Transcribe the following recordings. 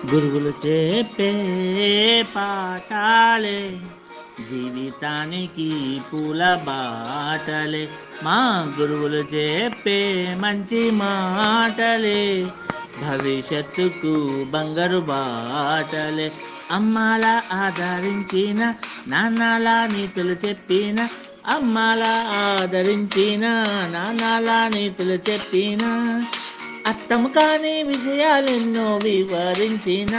గురువులు చెప్పే పాఠాలే జీవితానికి పూల బాటలే. మా గురువులు చెప్పే మంచి మాటలే భవిష్యత్తుకు బంగారు బాటలే. అమ్మాల ఆదరించిన, నాన్నల నీతులు చెప్పిన, అమ్మాల ఆదరించిన, నాన్నల నీతులు చెప్పిన, అర్థం కాని విజయాలెన్నో వివరించిన,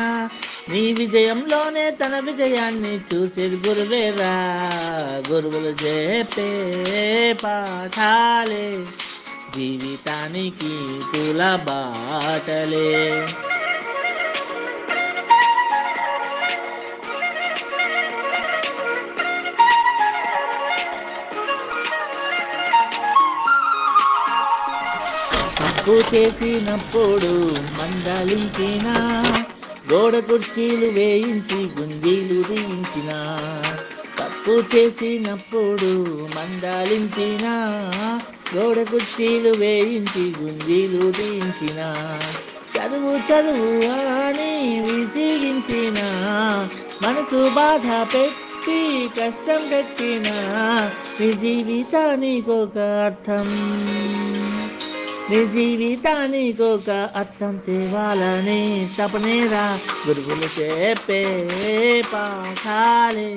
నీ విజయంలోనే తన విజయాన్ని చూసేది గురువేరా. గురువులు చెప్పే పాఠాలే జీవితానికి పూల బాటలే. తప్పు చేసినప్పుడు మందలించిన, గోడ కుర్చీలు వేయించి గుంజీలు దించిన. తప్పు చేసినప్పుడు మందలించిన, గోడ కుర్చీలు వేయించి గుంజీలు దించిన. చదువు చదువు అని విసిగించిన, మనసు బాధ పెట్టి కష్టం పెట్టిన, నీ జీవితానికి ఒక అర్థం, నీ జీవితానికి ఒక అర్థం తేవాలని తపనేరా. గురువులు చెప్పే పాఠాలే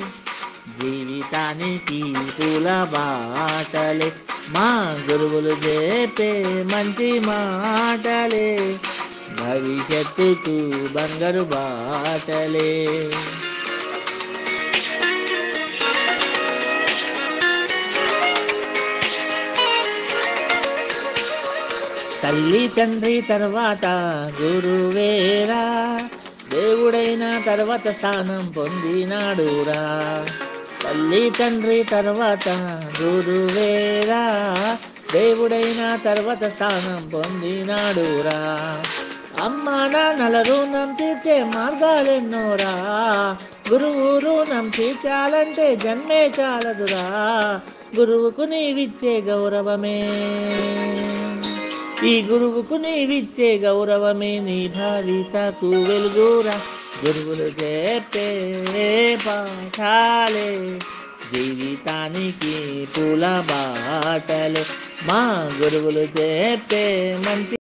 జీవితానికి పూల బాటలే. మా గురువులు చెప్పే మంచి మాటలే భవిష్యత్తుకు బంగారు బాటలే. తల్లి తండ్రి తర్వాత గురువేరా, దేవుడైన తర్వాత స్థానం పొందినాడురా. తల్లి తండ్రి తర్వాత గురువేరా, దేవుడైన తర్వాత స్థానం పొందినాడురా. అమ్మ నాన్నల రుణం తీర్చే మార్గాలెన్నోరా, గురువు రుణం తీర్చాలంటే జన్మే చాలదురా. గురువుకు నీవిచ్చే గౌరవమే, ఈ గురువుకు నీవిచ్చే గౌరవమే నీ భావితకు వెలుగురా. గురువులు చెప్పే పాఠాలే జీవితానికి పూల బాటలే. మా గురువులు చెప్పే మంచి